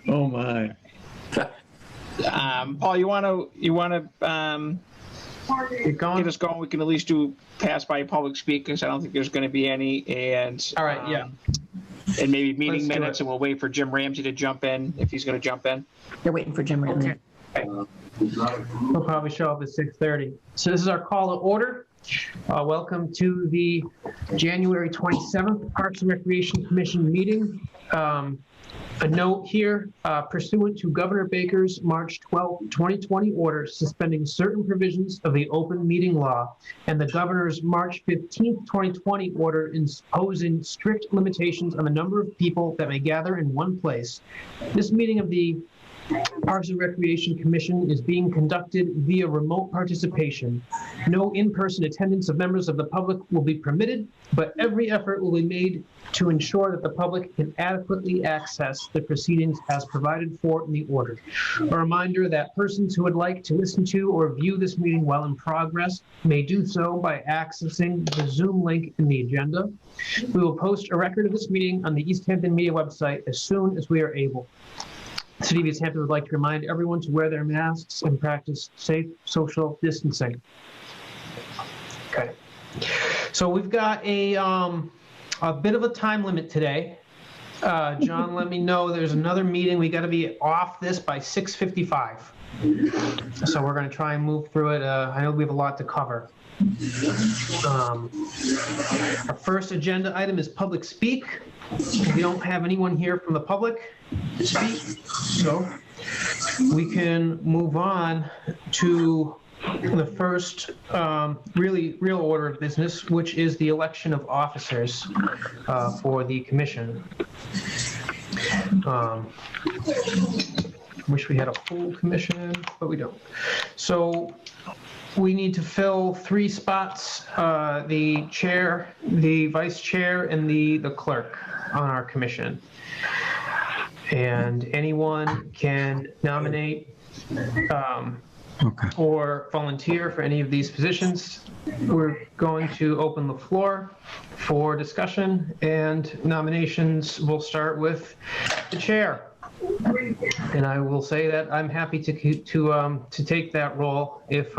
Oh my. Paul, you want to Keep going. get us going? We can at least pass by public speakers. I don't think there's going to be any, and All right, yeah. and maybe meeting Let's do minutes, it. and we'll wait for Jim Ramsey to jump in if he's going to jump in. They're waiting for Jim Ramsey. He'll probably show up at 6:30. So this is our call to order. Welcome to the January 27th Parks and Recreation Commission meeting. A note here, pursuant to Governor Baker's March 12, 2020 order suspending certain provisions of the open meeting law and the governor's March 15, 2020 order imposing strict limitations on the number of people that may gather in one place. This meeting of the Parks and Recreation Commission is being conducted via remote participation. No in-person attendance of members of the public will be permitted, but every effort will be made to ensure that the public can adequately access the proceedings as provided for in the order. A reminder that persons who would like to listen to or view this meeting while in progress may do so by accessing the Zoom link in the agenda. We will post a record of this meeting on the Easthampton Media website as soon as we are able. The City of Easthampton would like to remind everyone to wear their masks and practice safe social distancing. Okay. So we've got a bit of a time limit today. John, let me know there's another meeting. We got to be off this by 6:55. So we're going to try and move through it. I know we have a lot to cover. Our first agenda item is public speak. We don't have anyone here from the public to speak, so we can move on to the first real order of business, which is the election of officers for the commission. Wish we had a full commission, but we don't. So we need to fill 3 spots, the chair, the vice chair, and the clerk on our commission. And anyone can nominate or volunteer for any of these positions. We're going to open the floor for discussion, and nominations will start with the chair. And I will say that I'm happy to take that role if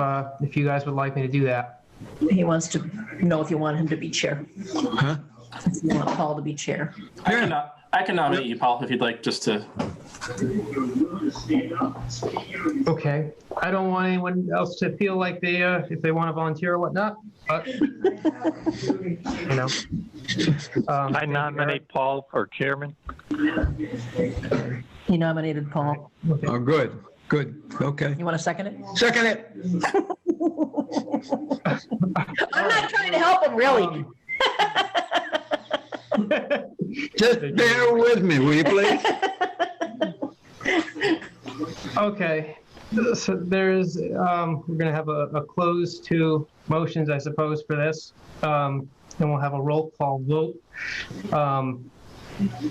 you guys would like me to do that. He wants to know if you want him to be chair. Huh? If you want Paul to be chair. I can nominate you, Paul, if you'd like, just to. Okay. I don't want anyone else to feel like they, if they want to volunteer or whatnot, but, you know. I nominate Paul for chairman. He nominated Paul. Okay. Oh, good. Okay. You want to second it? Second it. I'm not trying to help him, really. Just bear with me, will you please? Okay. So there's, we're going to have a close to motions, I suppose, for this. And we'll have a roll call vote.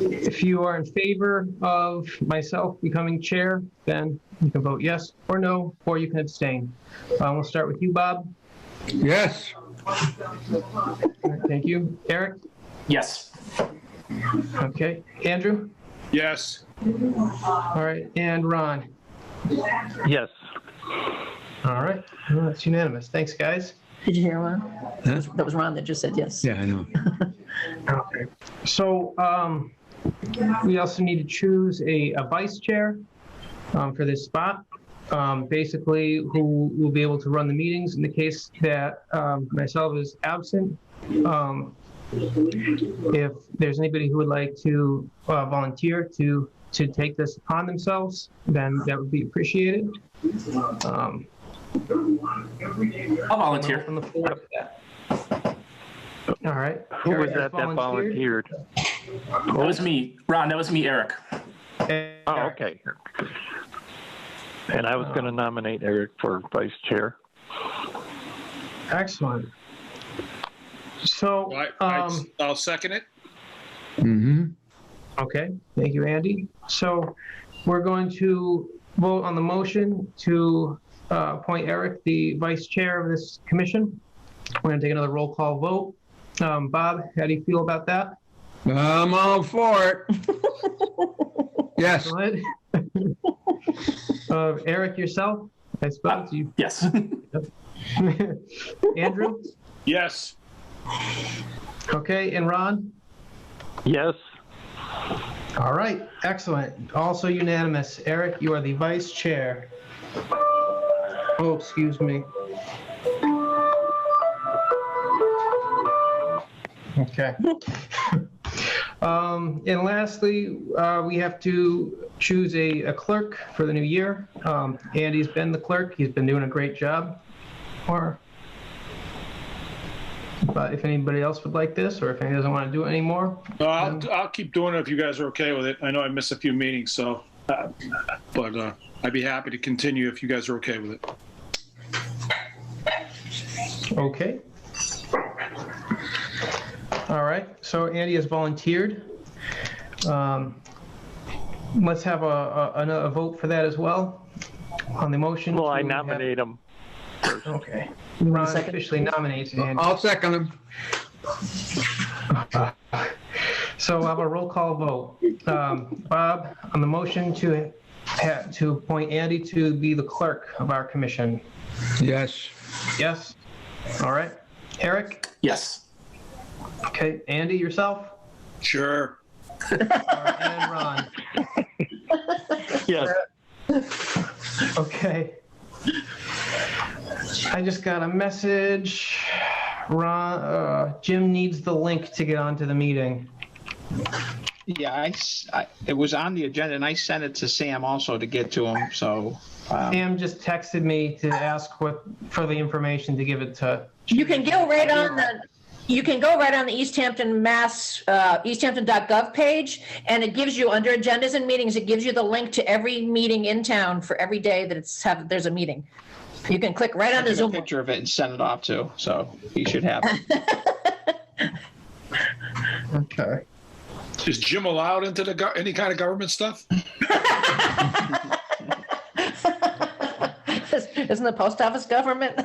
If you are in favor of myself becoming chair, then you can vote yes or no, or you can abstain. We'll start with you, Bob. Yes. All right, thank you. Eric? Yes. Okay. Andrew? Yes. All right. And Ron? Yes. All right. Well, that's unanimous. Thanks, guys. Did you hear Ron? Huh? That was Ron that just said yes. Yeah, I know. Okay. So we also need to choose a vice chair for this spot. Basically, who will be able to run the meetings in the case that myself is absent. If there's anybody who would like to volunteer to take this upon themselves, then that would be appreciated. I'll volunteer. From the floor for that. All right. Who was Eric that volunteered? That was me, Ron. That was me, Eric. Oh, okay. And I was going to nominate Eric for vice chair. Excellent. So, I'll second it. Mm-hmm. okay, thank you, Andy. So we're going to vote on the motion to appoint Eric the vice chair of this commission. We're going to take another roll call vote. Bob, how do you feel about that? I'm all for it. Yes. Excellent. Eric, yourself, I suppose you. Yes. Andrew? Yes. Okay, and Ron? Yes. All right, excellent. Also unanimous. Eric, you are the vice chair. Oh, excuse me. Okay. And lastly, we have to choose a clerk for the new year. Andy's been the clerk. He's been doing a great job. But if anybody else would like this, or if anybody doesn't want to do it anymore. I'll keep doing it if you guys are okay with it. I know I missed a few meetings, so, but I'd be happy to continue if you guys are okay with it. Okay. All right, so Andy has volunteered. Let's have a vote for that as well on the motion. Well, I to have- nominate him. Okay. Ron Second. officially nominates Andy. I'll second him. So I'll have a roll call vote. Bob, on the motion to appoint Andy to be the clerk of our commission. Yes. Yes? All right. Eric? Yes. Okay. Andy, yourself? Sure. And Ron? Yes. Okay. I just got a message. Jim needs the link to get onto the meeting. Yeah, it was on the agenda, and I sent it to Sam also to get to him, so. Sam just texted me to ask for the information to give it to. You can go right on the Easthampton Mass, easthampton.gov page, and it gives you, under agendas and meetings, it gives you the link to every meeting in town for every day that there's a meeting. You can click right on the I took a Zoom. picture of it and sent it off too, so he should have it. Okay. Is Jim allowed into any kind of government stuff? Isn't the post office government?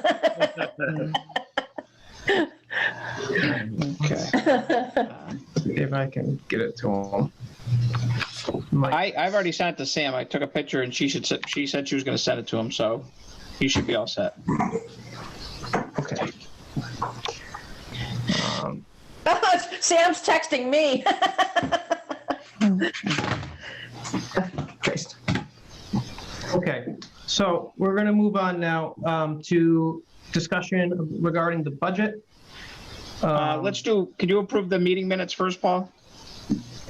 Okay. If I can get it to him. I've already sent it to Sam. I took a picture and she said she was going to send it to him, so he should be all set. Okay. Sam's texting me. Christ. Okay, so we're going to move on now to discussion regarding the budget. Can you approve the meeting minutes first, Paul?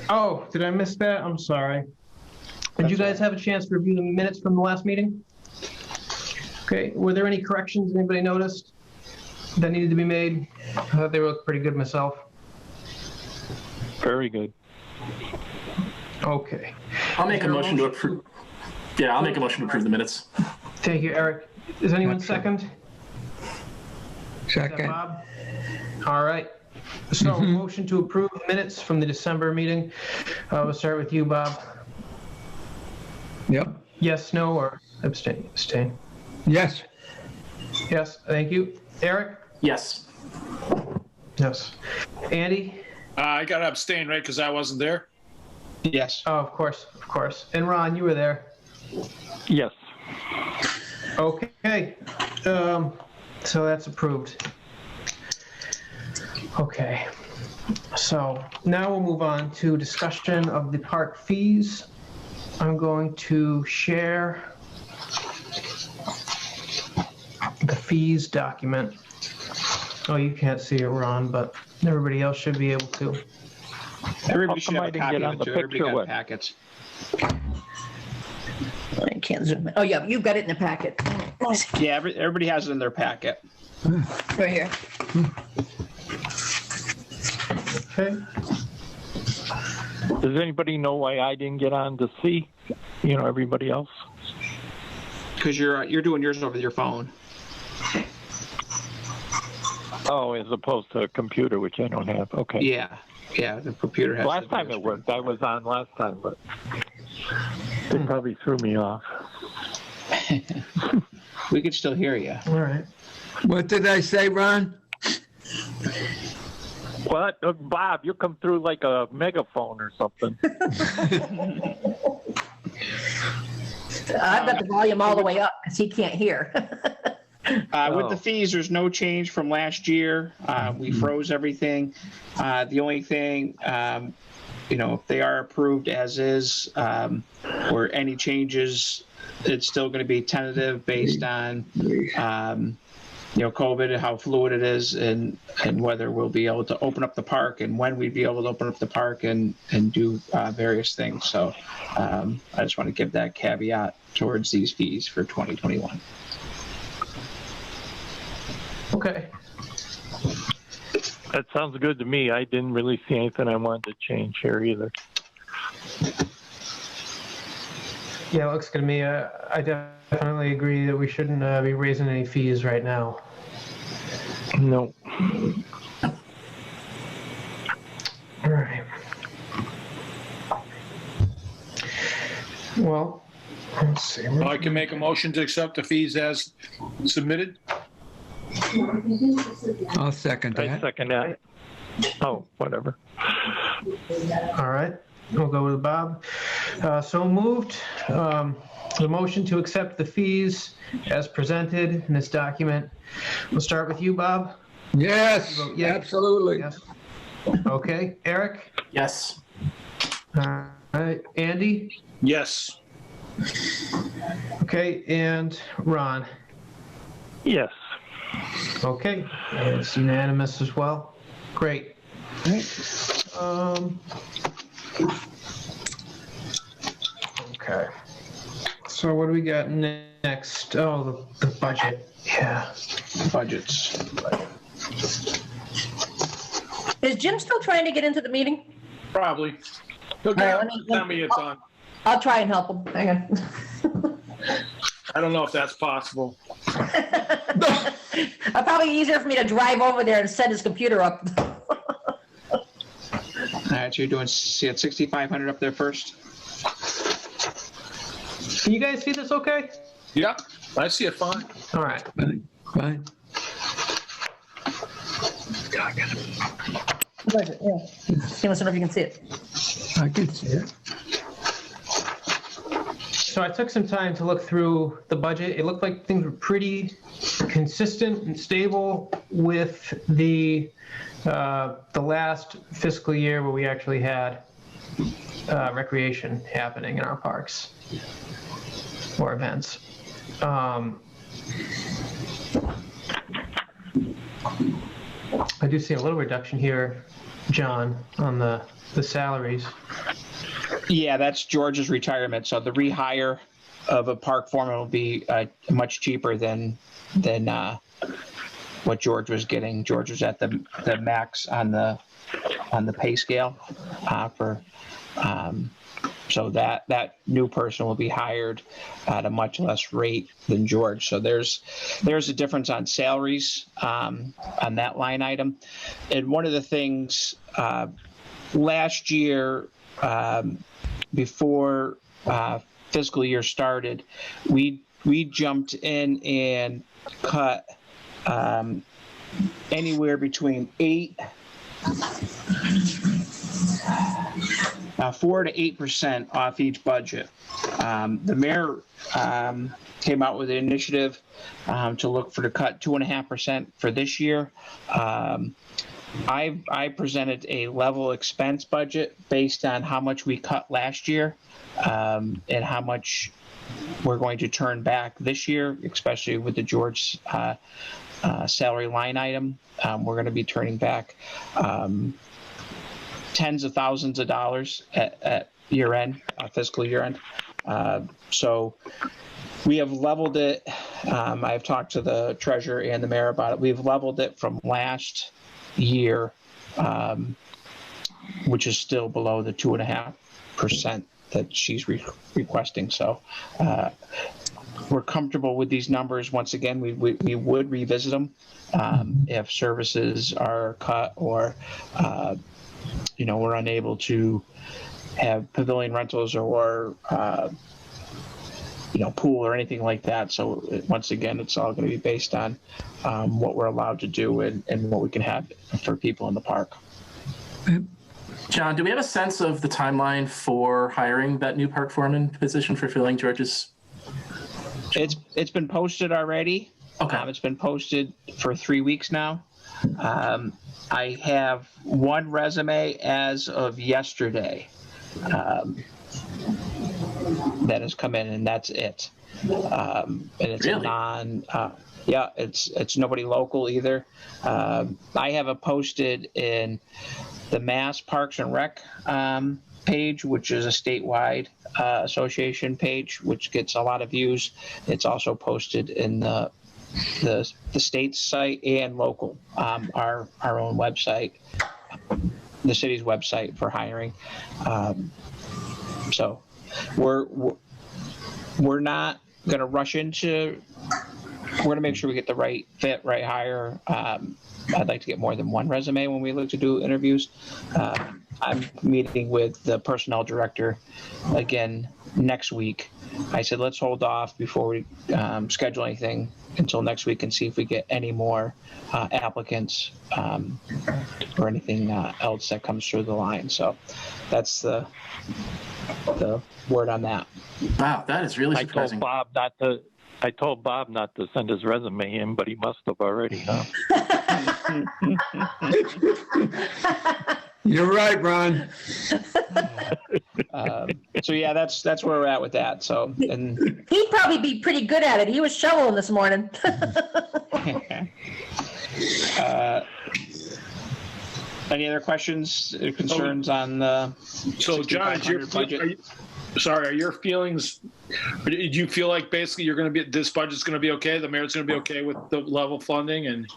Oh, did I miss that? I'm sorry. Did you guys have a chance to review the minutes from the last meeting? Okay, were there any corrections anybody noticed that needed to be made? I thought they looked pretty good myself. Very good. Okay. I'll make a motion to approve. Yeah, I'll make a motion to approve the minutes. Thank you, Eric. Is anyone second? Is that Second. Bob? All right. So motion to approve minutes from the December meeting. We'll start with you, Bob. Yep. Yes, no, or abstain? Abstain. Yes. Yes, thank you. Eric? Yes. Yes. Andy? I got to abstain, right, because I wasn't there? Yes. Oh, of course, of course. And Ron, you were there. Yes. Okay. So that's approved. Okay. So now we'll move on to discussion of the park fees. I'm going to share the fees document. Oh, you can't see it, Ron, but everybody else should be able to. Everybody How should come have I a didn't copy get of on it the too. Everybody picture got with? packets. I can't zoom in. Oh, yeah, you've got it in the packet. Yeah, everybody has it in their packet. Right here. Okay. Does anybody know why I didn't get on to see, everybody else? Because you're doing yours over your phone. Oh, as opposed to a computer, which I don't have. Okay. Yeah, the computer has. Last time it worked. I was on last time, but they probably threw me off. We could still hear you. All right. What did I say, Ron? What? Bob, you come through like a megaphone or something. I've got the volume all the way up because he can't hear. With the fees, there's no change from last year. We froze everything. The only thing, if they are approved as is, or any changes, it's still going to be tentative based on, COVID and how fluid it is, and whether we'll be able to open up the park and when we'd be able to open up the park and do various things. So I just want to give that caveat towards these fees for 2021. Okay. That sounds good to me. I didn't really see anything I wanted to change here either. Yeah, it looks good to me. I definitely agree that we shouldn't be raising any fees right now. No. All right. Well, let's see. I can make a motion to accept the fees as submitted. I'll second I that. second that. Oh, whatever. All right, we'll go with Bob. So moved. The motion to accept the fees as presented in this document. We'll start with you, Bob. Yes, Yeah. absolutely. Yes. Okay, Eric. Yes. All right, Andy. Yes. Okay, and Ron. Yes. Okay, and it's unanimous as well. Great. Okay. So what do we got next? Oh, the budget. Yeah. Budgets. Is Jim still trying to get into the meeting? Probably. He'll tell me it's on. I'll try and help him. Hang on. I don't know if that's possible. Probably easier for me to drive over there and set his computer up. All right, so you're doing 6,500 up there first? Can you guys see this okay? Yeah, I see it fine. All right. Fine, fine. Where is it? Yeah. He wants to know if you can see it. I can see it. So I took some time to look through the budget. It looked like things were pretty consistent and stable with the last fiscal year where we actually had recreation happening in our parks or events. I do see a little reduction here, John, on the salaries. Yeah, that's George's retirement. So the rehire of a park foreman will be much cheaper than what George was getting. George was at the max on the pay scale so that new person will be hired at a much less rate than George. So there's a difference on salaries on that line item. And one of the things last year, before fiscal year started, we jumped in and cut anywhere between 4 to 8% off each budget. The mayor came out with an initiative to look to cut 2.5% for this year. I presented a level expense budget based on how much we cut last year and how much we're going to turn back this year, especially with the George salary line item. We're going to be turning back tens of thousands of dollars at year end, fiscal year end. So we have leveled it. I've talked to the treasurer and the mayor about it. We've leveled it from last year, which is still below the 2.5% that she's requesting. So we're comfortable with these numbers. Once again, we would revisit them if services are cut or we're unable to have pavilion rentals or pool or anything like that. So once again, it's all going to be based on what we're allowed to do and what we can have for people in the park. John, do we have a sense of the timeline for hiring that new park foreman position for filling George's It's been posted already. Okay. It's been posted for 3 weeks now. I have one resume as of yesterday that has come in, and that's it. And it's Really? yeah, it's nobody local either. I have it posted in the Mass Parks and Rec page, which is a statewide association page, which gets a lot of views. It's also posted in the state site and local, our own website, the city's website for hiring. So we're not going to rush into. We're going to make sure we get the right fit, right hire. I'd like to get more than one resume when we look to do interviews. I'm meeting with the personnel director again next week. I said, let's hold off before we schedule anything until next week and see if we get any more applicants or anything else that comes through the line. So that's the word on that. Wow, that is really surprising. I told Bob not to send his resume in, but he must have already, huh? You're right, Ron. So yeah, that's where we're at with that. So, and He'd probably be pretty good at it. He was shoveling this morning. any other questions or concerns on the So John, budget? are your feelings, do you feel like basically you're going to be, this budget's going to be okay? The mayor's going to be okay with the level funding and?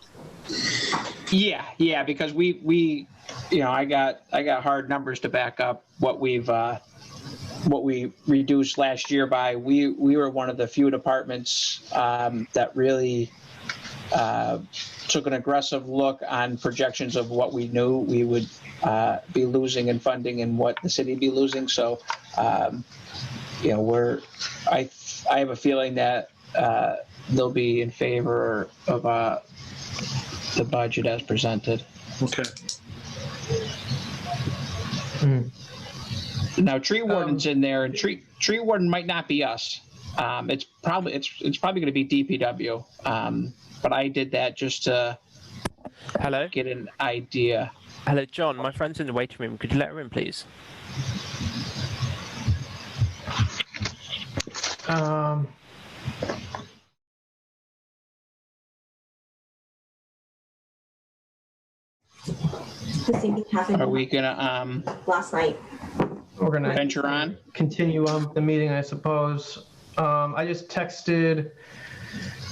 Yeah, because we I got hard numbers to back up what we reduced last year by. We were one of the few departments that really took an aggressive look on projections of what we knew we would be losing in funding and what the city would be losing. So, I have a feeling that they'll be in favor of the budget as presented. Okay. Now, tree warden's in there, and tree warden might not be us. It's probably going to be DPW. But I did that just to get an idea. Hello, John. My friend's in the waiting room. Could you let her in, please? The same thing happened Are we gonna last night. We're gonna venture on? continue the meeting, I suppose. I just texted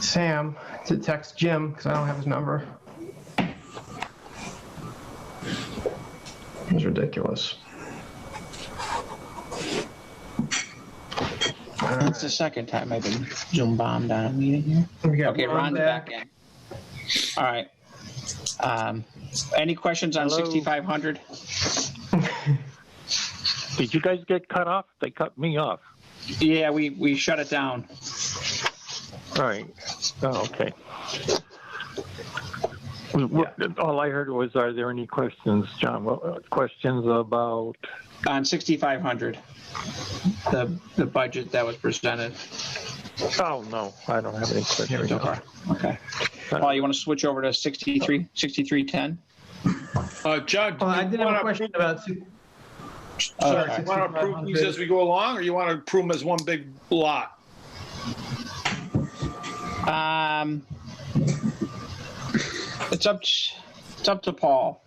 Sam to text Jim because I don't have his number. It's ridiculous. It's the second time I've been Zoom bombed on a meeting here. We got Okay, Ron's back in. All right. Any questions on 6,500? Did you guys get cut off? They cut me off. Yeah, we shut it down. All right. Oh, okay. All I heard was, are there any questions, John? Questions about? On 6,500, the budget that was presented. Oh, no, I don't have any questions. Here we go. Okay. Paul, you want to switch over to 6310? John, Well, I did have a question about. Sorry, you want to approve these as we go along, or you want to approve them as one big lot? It's up to Paul.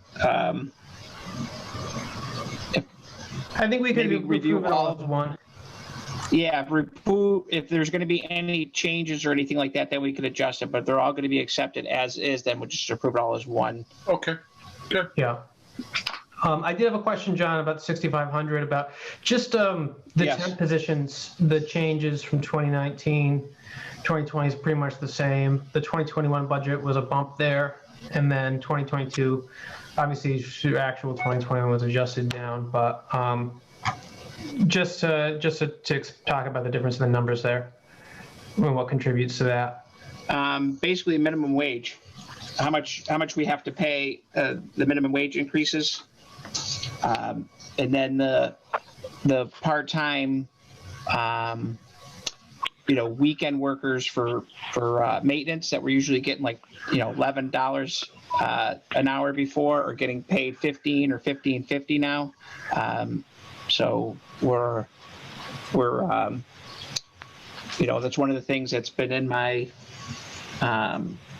I think we could Maybe review approve it all all as one. Yeah, if there's going to be any changes or anything like that, then we could adjust it. But they're all going to be accepted as is. Then we'll just approve it all as one. Okay, good. Yeah. I did have a question, John, about 6,500, about just the Yes. temp positions, the changes from 2019. 2020 is pretty much the same. The 2021 budget was a bump there. And then 2022, obviously, actual 2021 was adjusted down. But just to talk about the difference in the numbers there and what contributes to that. Basically, minimum wage. How much we have to pay the minimum wage increases, and then the part-time weekend workers for maintenance that were usually getting like, $11 an hour before, are getting paid 15 or 15.50 now. So we're that's one of the things that's been in my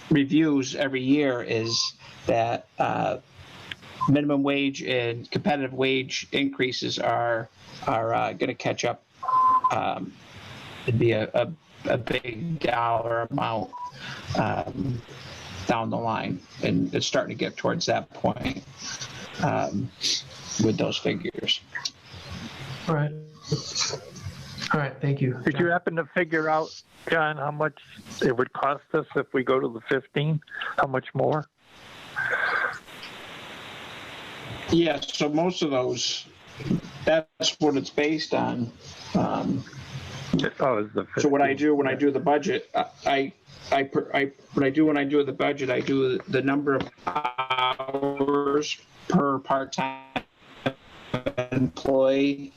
reviews every year, is that minimum wage and competitive wage increases are going to catch up. It'd be a big dollar amount down the line, and it's starting to get towards that point with those figures. All right. All right, thank you. Did you happen to figure out, John, how much it would cost us if we go to the 15? How much more? Yeah, so most of those, that's what it's based on. Is the 15. So what I do when I do the budget, I do the number of hours per part-time employee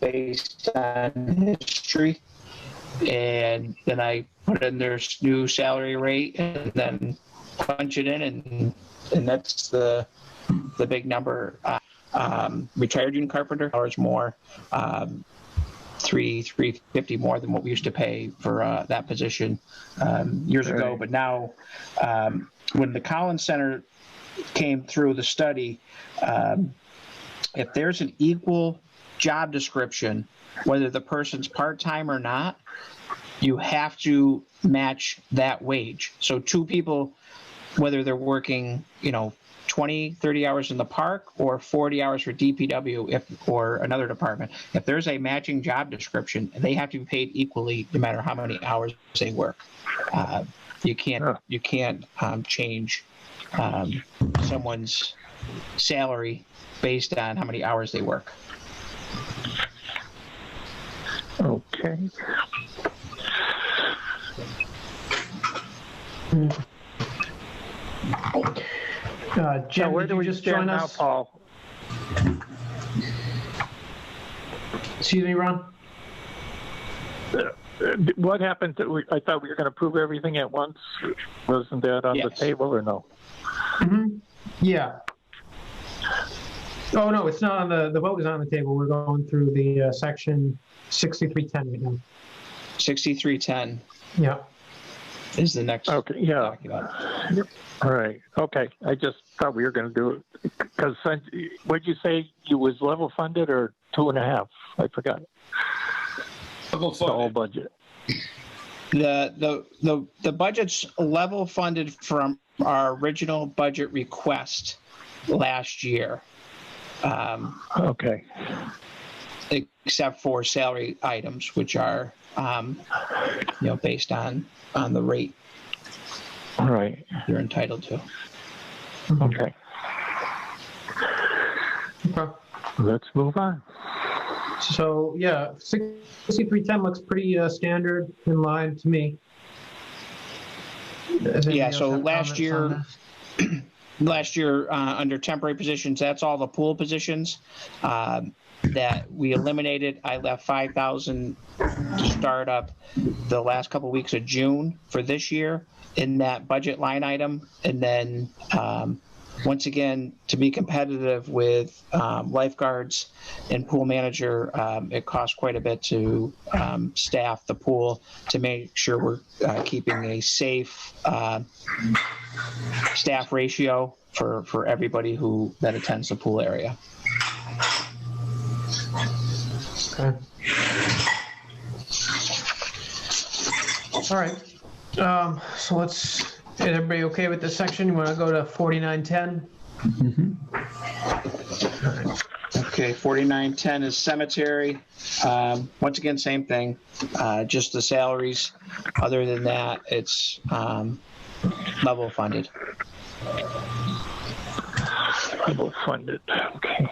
based on history, and then I put in their new salary rate and then punch it in, and that's the big number. Retired union carpenter hours more, $350 more than what we used to pay for that position years ago. But now, when the Collins Center came through the study, if there's an equal job description, whether the person's part-time or not, you have to match that wage. So two people, whether they're working, 20, 30 hours in the park or 40 hours for DPW or another department, if there's a matching job description, they have to be paid equally no matter how many hours they work. You can't change someone's salary based on how many hours they work. Okay. Jim, where did do you we just stand join now, us? Paul? Excuse me, Ron? What happened? I thought we were going to prove everything at once. Wasn't that on the table or no? Mm-hmm. Yeah. Oh, no, it's not on the vote is on the table. We're going through the section 6310 right now. 6310 Yeah. is the next document. Yep. All right. Okay. I just thought we were going to do it because what'd you say? You was level funded or 2.5? I forgot. Level The whole funded. budget. The budget's level funded from our original budget request last year. Okay. Except for salary items, which are, based on the rate All right. you're entitled to. Okay. Okay. Let's move on. So, yeah, 6310 looks pretty standard in line to me. Yeah, so last year, under temporary positions, that's all the pool positions that we eliminated. I left 5,000 to start up the last couple of weeks of June for this year in that budget line item. And then once again, to be competitive with lifeguards and pool manager, it costs quite a bit to staff the pool to make sure we're keeping a safe staff ratio for everybody that attends the pool area. Okay. All right. So is everybody okay with this section? You want to go to 4910? Okay, 4910 is cemetery. Once again, same thing, just the salaries. Other than that, it's level funded. Level funded. Okay.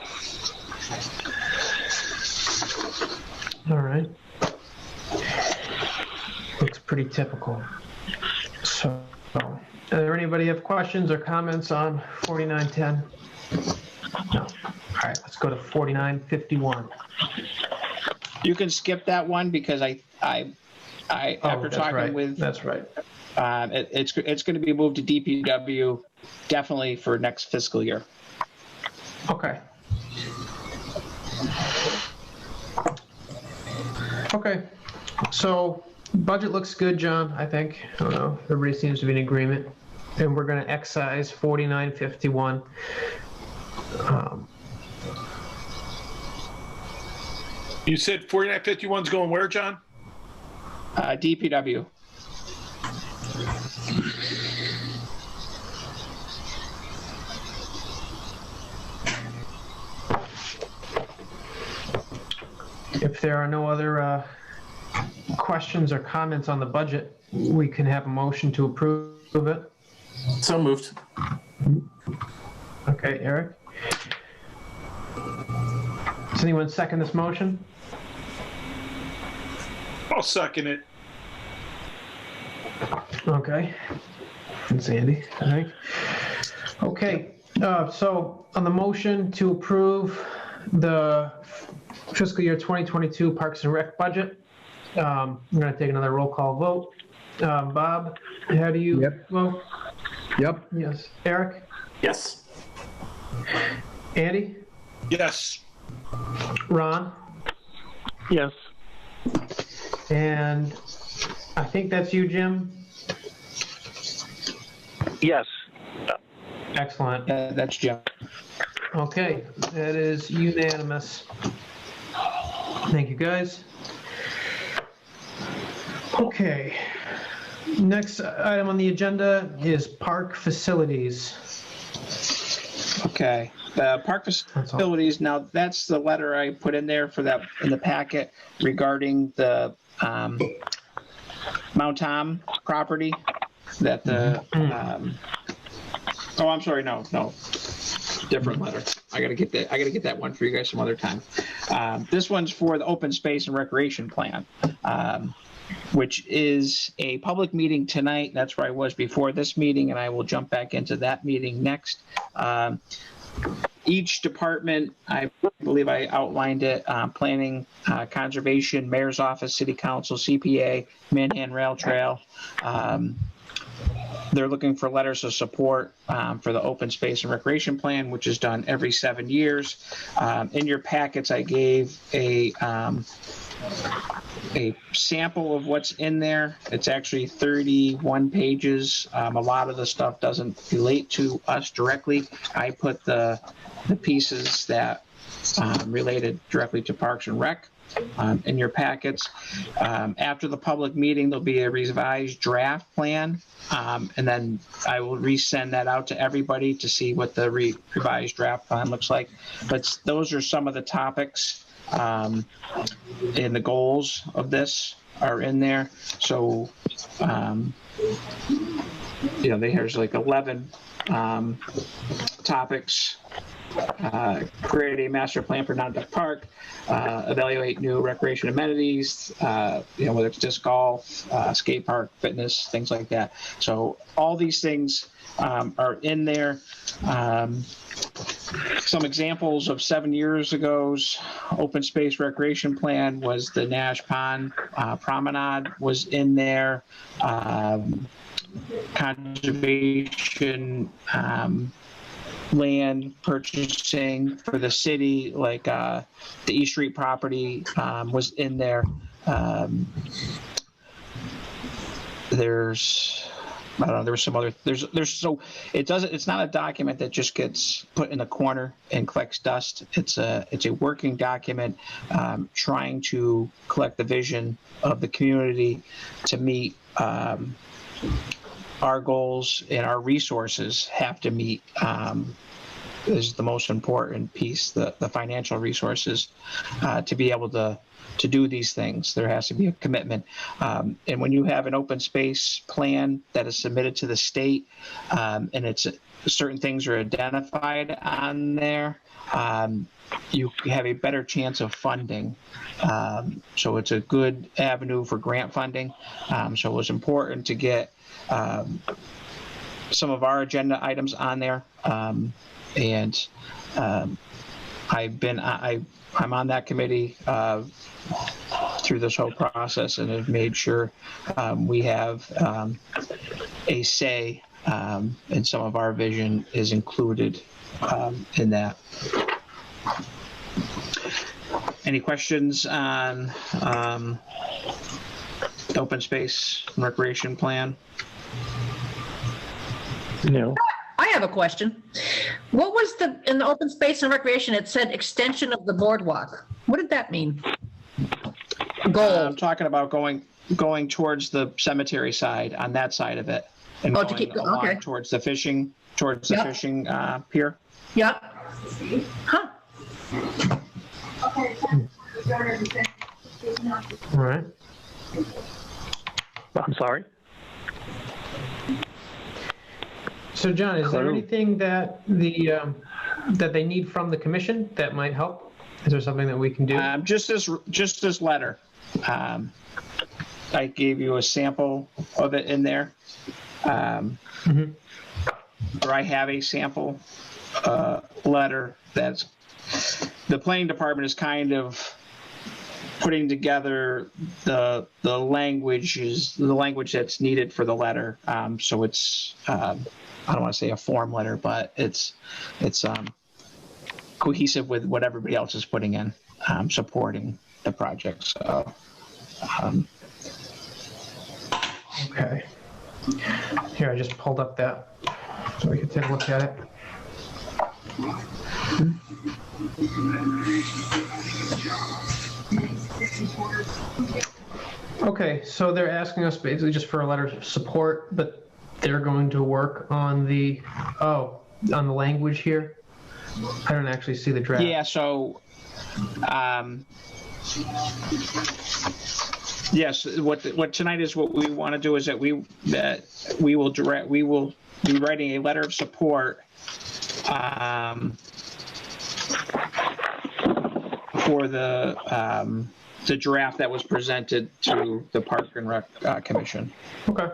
All right. Looks pretty typical. So, are there anybody have questions or comments on 4910? No. All right, let's go to 4951. You can skip that one because I After that's talking right. with, That's right. it's going to be moved to DPW definitely for next fiscal year. Okay. Okay, so budget looks good, John, I think. I don't know, everybody seems to be in agreement. And we're gonna excise 4951. You said 4951's going where, John? DPW. If there are no other questions or comments on the budget, we can have a motion to approve it. So moved. Okay, Eric? Does anyone second this motion? I'll second it. Okay. And Sandy, I think. Okay, so on the motion to approve the fiscal year 2022 Parks and Rec budget, I'm going to take another roll call vote. Bob, how do you vote? Yep. Yes. Eric? Yes. Andy? Yes. Ron? Yes. And I think that's you, Jim? Yes. Excellent. That's Jim. Okay, that is unanimous. Thank you, guys. Okay, next item on the agenda is park facilities. Okay. Park facilities, now that's the letter I put in there for that in the packet regarding the Mount Tom property that the, oh, I'm sorry, no, different letter. I gotta get that one for you guys some other time. This one's for the open space and recreation plan, which is a public meeting tonight. That's where I was before this meeting, and I will jump back into that meeting next. Each department, I believe I outlined it, planning, conservation, mayor's office, city council, CPA, Manhattan Rail Trail. They're looking for letters of support for the open space and recreation plan, which is done every 7 years. In your packets, I gave a sample of what's in there. It's actually 31 pages. A lot of the stuff doesn't relate to us directly. I put the pieces that related directly to Parks and Rec in your packets. After the public meeting, there'll be a revised draft plan, and then I will resend that out to everybody to see what the revised draft plan looks like. But those are some of the topics, and the goals of this are in there. So, there's like 11 topics. Create a master plan for Nonduck Park, evaluate new recreation amenities, whether it's disc golf, skate park, fitness, things like that. So all these things are in there. Some examples of 7 years ago's open space recreation plan was the Nash Pond Promenade was in there. Conservation, land purchasing for the city, like the East Street property was in there. There's some other, it's not a document that just gets put in a corner and collects dust. It's a working document trying to collect the vision of the community to meet our goals, and our resources have to meet is the most important piece, the financial resources to be able to do these things. There has to be a commitment. And when you have an open space plan that is submitted to the state, and it's certain things are identified on there, you have a better chance of funding. So it's a good avenue for grant funding. So it was important to get some of our agenda items on there, and I'm on that committee through this whole process and have made sure we have a say, and some of our vision is included in that. Any questions on open space and recreation plan? No. I have a question. What was in the open space and recreation, it said extension of the boardwalk. What did that mean? Goal. I'm talking about going towards the cemetery side, on that side of it. And Oh, to keep going, along okay. towards the fishing pier. Yeah. Huh. All right. I'm sorry. So John, is there Hello? anything that that they need from the commission that might help? Is there something that we can do? Just this letter. I gave you a sample of it in there. Or I have a sample letter that's, the planning department is kind of putting together the language that's needed for the letter. So it's, I don't want to say a form letter, but it's cohesive with what everybody else is putting in, supporting the project. So, Okay. Here, I just pulled up that so we can take a look at it. Okay, so they're asking us basically just for a letter of support, but they're going to work on the language here. I don't actually see the draft. yeah, so yes, what tonight is, what we want to do is that we will be writing a letter of support for the draft that was presented to the Park and Rec Commission. Okay.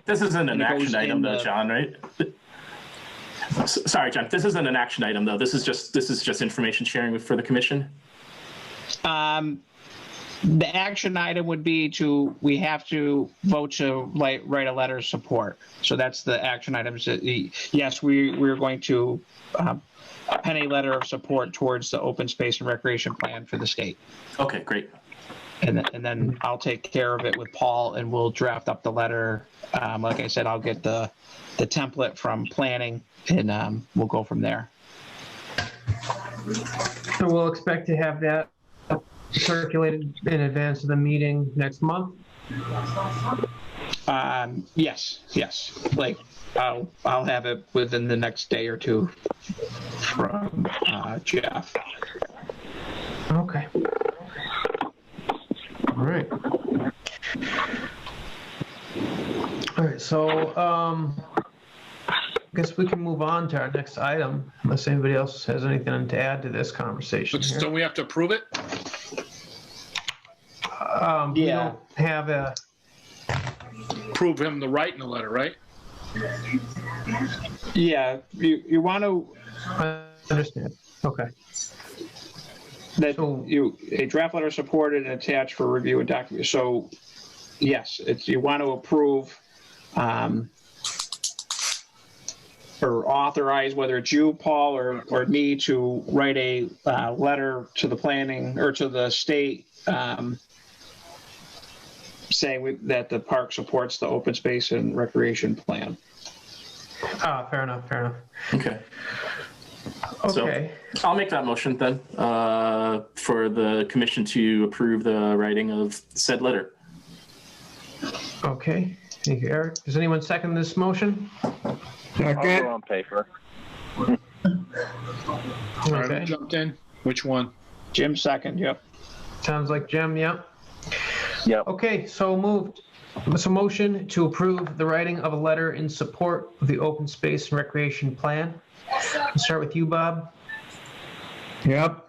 This isn't an And it goes action item in though, the- John, right? Sorry, John, this isn't an action item though. This is just information sharing for the commission. The action item would be we have to vote to write a letter of support. So that's the action items. Yes, we're going to pen a letter of support towards the open space and recreation plan for the state. Okay, great. And then I'll take care of it with Paul, and we'll draft up the letter. Like I said, I'll get the template from planning, and we'll go from there. So we'll expect to have that circulated in advance of the meeting next month? Yes. Like I'll have it within the next day or two from Jeff. Okay. All right. All right, so I guess we can move on to our next item, unless anybody else has anything to add to this conversation But here. don't we have to approve it? We Yeah. don't have a, Prove him the right in the letter, right? Yeah, you want to I understand, okay. that So- a draft letter supported and attached for review and document. So yes, you want to approve or authorize, whether it's you, Paul, or me, to write a letter to the planning or to the state saying that the park supports the open space and recreation plan. Fair enough. Okay. So- Okay, I'll make that motion then for the commission to approve the writing of said letter. okay. Thank you, Eric. Does anyone second this motion? I'll Second. go on paper. All right, Okay, who jumped in? Which one? Jim second, yep. sounds like Jim, yep. Yep. Okay, so moved. It's a motion to approve the writing of a letter in support of the open space and recreation plan. I'll start with you, Bob. Yep.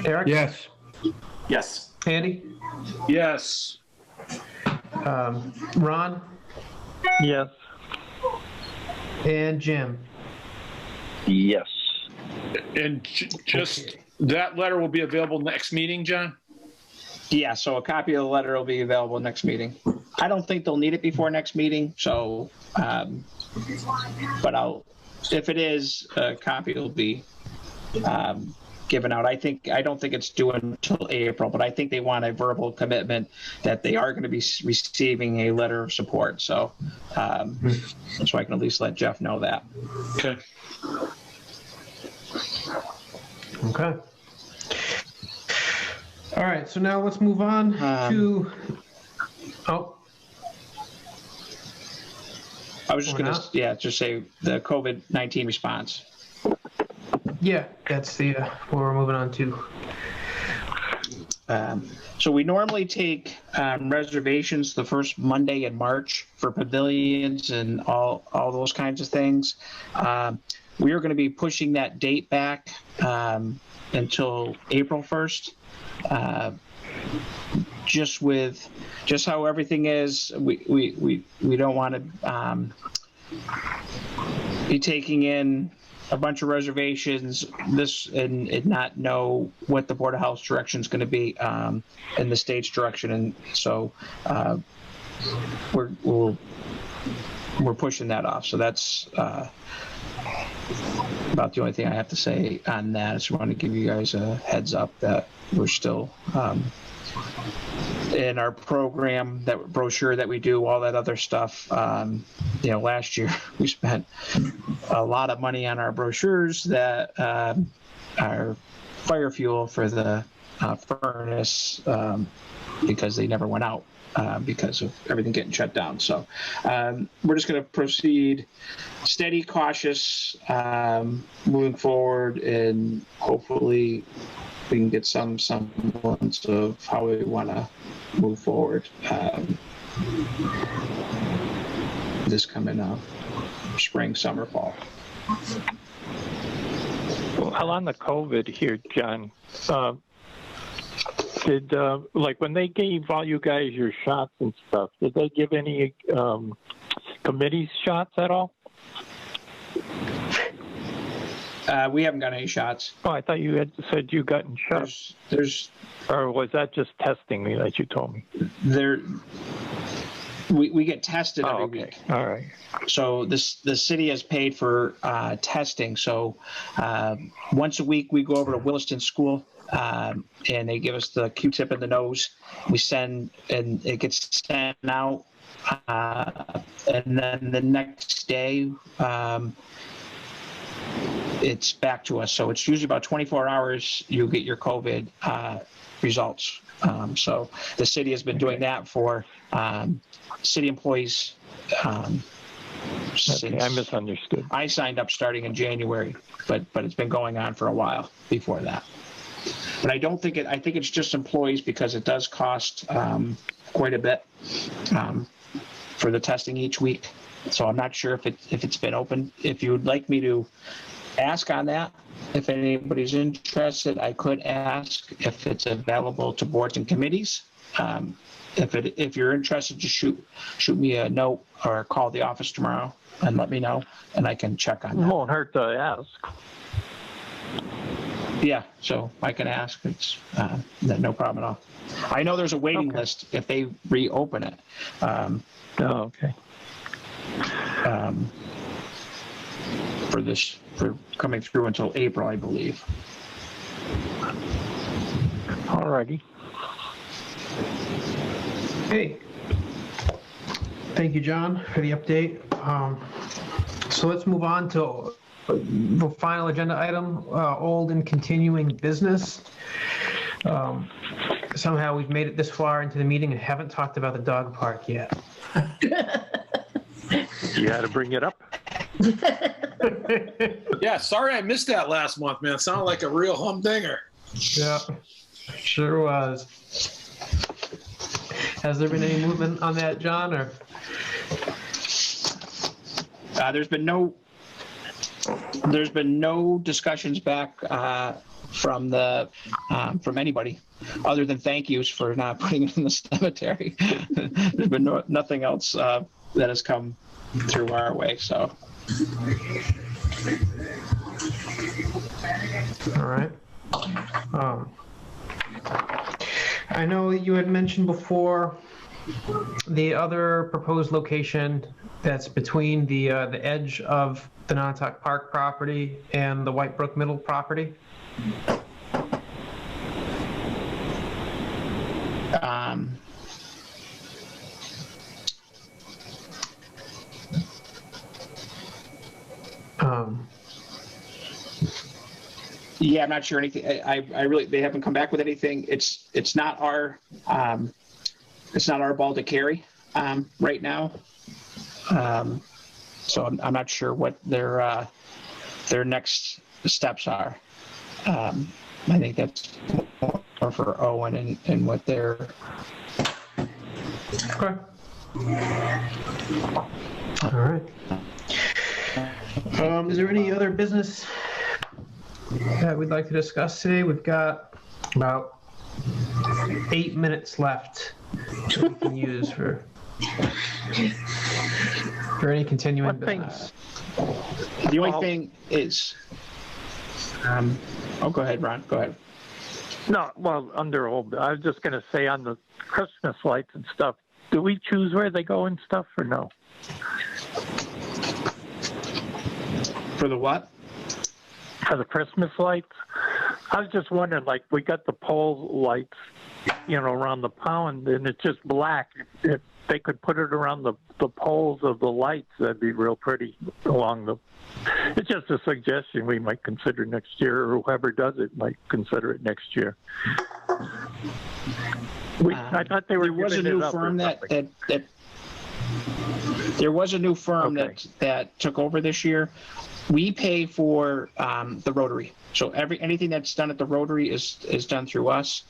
Eric? Yes. Yes. Andy? Yes. Ron? Yes. And Jim? Yes. And just That letter will be available next meeting, John? Yeah, so a copy of the letter will be available next meeting. I don't think they'll need it before next meeting, so, but if it is, a copy will be given out. I don't think it's due until April, but I think they want a verbal commitment that they are going to be receiving a letter of support. So, so I can at least let Jeff know that. Okay. Okay. All right, so now let's move on to, I was just going to, just say the COVID-19 response. yeah, that's the, what we're moving on to. So we normally take reservations the first Monday in March for pavilions and all those kinds of things. We are going to be pushing that date back until April 1st. Just how everything is, we don't want to be taking in a bunch of reservations and not know what the Board of Health direction is going to be in the state's direction, and so we're pushing that off. So that's about the only thing I have to say on that. I just want to give you guys a heads up that we're still in our program, that brochure that we do, all that other stuff. Last year we spent a lot of money on our brochures that are fire fuel for the furnace because they never went out because of everything getting shut down. So we're just going to proceed steady, cautious, moving forward, and hopefully we can get some semblance of how we want to move forward this coming spring, summer, fall. Well, on the COVID here, John, did when they gave all you guys your shots and stuff, did they give any committees shots at all? We haven't got any shots. Oh, I thought you had said you gotten shots. Or was that just testing me that you told me? We get tested every week. All right. So the city has paid for testing. So once a week we go over to Williston School and they give us the Q-tip in the nose. We send, and it gets sent out. And then the next day it's back to us. So it's usually about 24 hours you get your COVID results. So the city has been doing that for city employees since I misunderstood. I signed up starting in January, but it's been going on for a while before that. But I think it's just employees because it does cost quite a bit for the testing each week. So I'm not sure if it's been open. If you would like me to ask on that, if anybody's interested, I could ask if it's available to boards and committees. If you're interested, just shoot me a note or call the office tomorrow and let me know, and I can check on that. It won't hurt to ask. Yeah, so I can ask. It's no problem at all. I know there's a waiting list if they reopen it. Okay. For coming through until April, I believe. All righty. Hey, thank you, John, for the update. So let's move on to the final agenda item, old and continuing business. Somehow we've made it this far into the meeting and haven't talked about the dog park yet. You had to bring it up. Yeah, sorry I missed that last month, man. It sounded like a real humdinger. Yeah, sure was. Has there been any movement on that, John, or? There's been no discussions back from anybody other than thank yous for not putting it in the cemetery. There's been nothing else that has come through our way, so. All right. I know you had mentioned before the other proposed location that's between the edge of the Nantucket Park property and the White Brook Middle property. Yeah, I'm not sure anything. I really, they haven't come back with anything. It's not our ball to carry right now. So I'm not sure what their next steps are. I think that's more for Owen and what they're. Okay. All right. Is there any other business that we'd like to discuss today? We've got about 8 minutes left that we can use for any continuing business. The only thing is, go ahead, Ron. Go ahead. No, well, under old, I was just going to say on the Christmas lights and stuff, do we choose where they go and stuff or no? For the what? For the Christmas lights? I was just wondering, like, we got the pole lights, around the pond, and it's just black. If they could put it around the poles of the lights, that'd be real pretty along the... It's just a suggestion we might consider next year, or whoever does it might consider it next year. I thought they were. There was a new firm there was a new firm that took over this year. We pay for the Rotary, so anything that's done at the Rotary is done through us.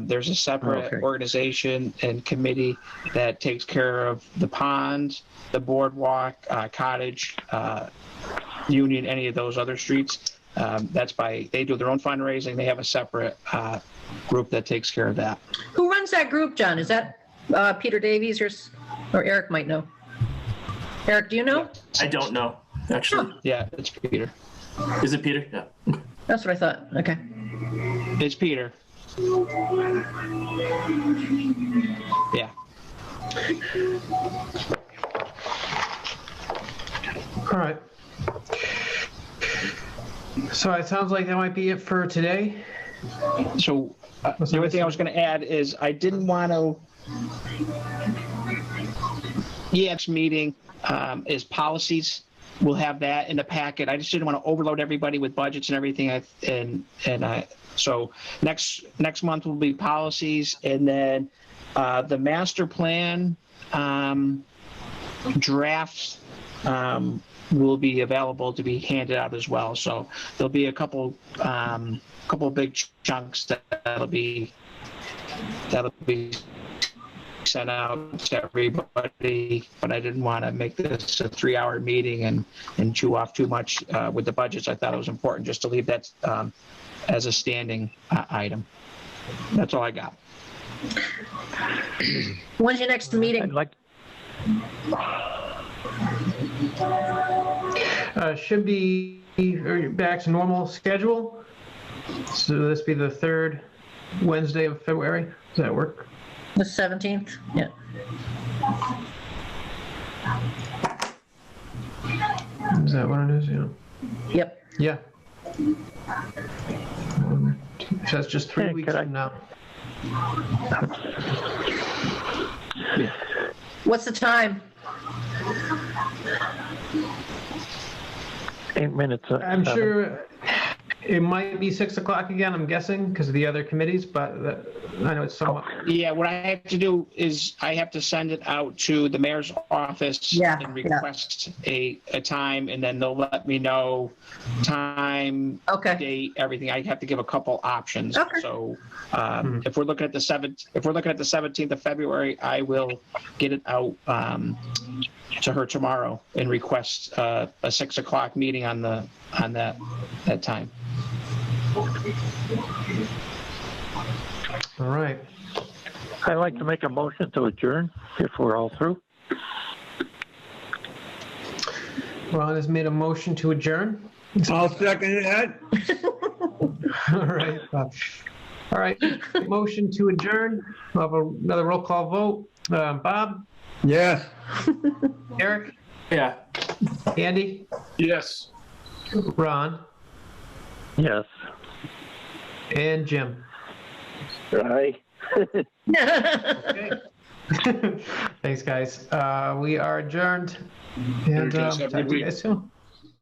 There's a separate organization and committee that takes care of the pond, the boardwalk, cottage, Union, any of those other streets. They do their own fundraising. They have a separate group that takes care of that. Who runs that group, John? Is that Peter Davies or Eric might know? Eric, do you know? I don't know, actually. Yeah, it's Peter. Is it Peter? Yeah. That's what I thought. Okay. It's Peter. Yeah. All right. So it sounds like that might be it for today. So the only thing I was going to add is I didn't want to. EX meeting is policies. We'll have that in the packet. I just didn't want to overload everybody with budgets and everything. So next month will be policies, and then the master plan drafts will be available to be handed out as well. So there'll be a couple big chunks that'll be sent out to everybody, but I didn't want to make this a 3-hour meeting and chew off too much with the budgets. I thought it was important just to leave that as a standing item. That's all I got. When's your next meeting? Should be back to normal schedule. So this be the third Wednesday of February. Does that work? The 17th? Yeah. Is that what it is? Yeah. Yep. Yeah. So that's just 3 weeks from now. What's the time? 8 minutes. I'm sure it might be 6 o'clock again, I'm guessing, because of the other committees, but I know it's somewhat. Yeah, what I have to do is I have to send it out to the mayor's office and request a time, and then they'll let me know time, date, everything. I have to give a couple options. Okay. So if we're looking at the 17th of February, I will get it out to her tomorrow and request a 6 o'clock meeting on that time. All right. I'd like to make a motion to adjourn if we're all through. Ron has made a motion to adjourn. I'll second that. All right. All right. Motion to adjourn. We'll have another roll call vote. Bob, Yes. Eric, Yeah. Andy, Yes. Ron, Yes. and Jim. Aye. Okay. Thanks, guys. We are adjourned. And guys have a good talk to you week. guys soon.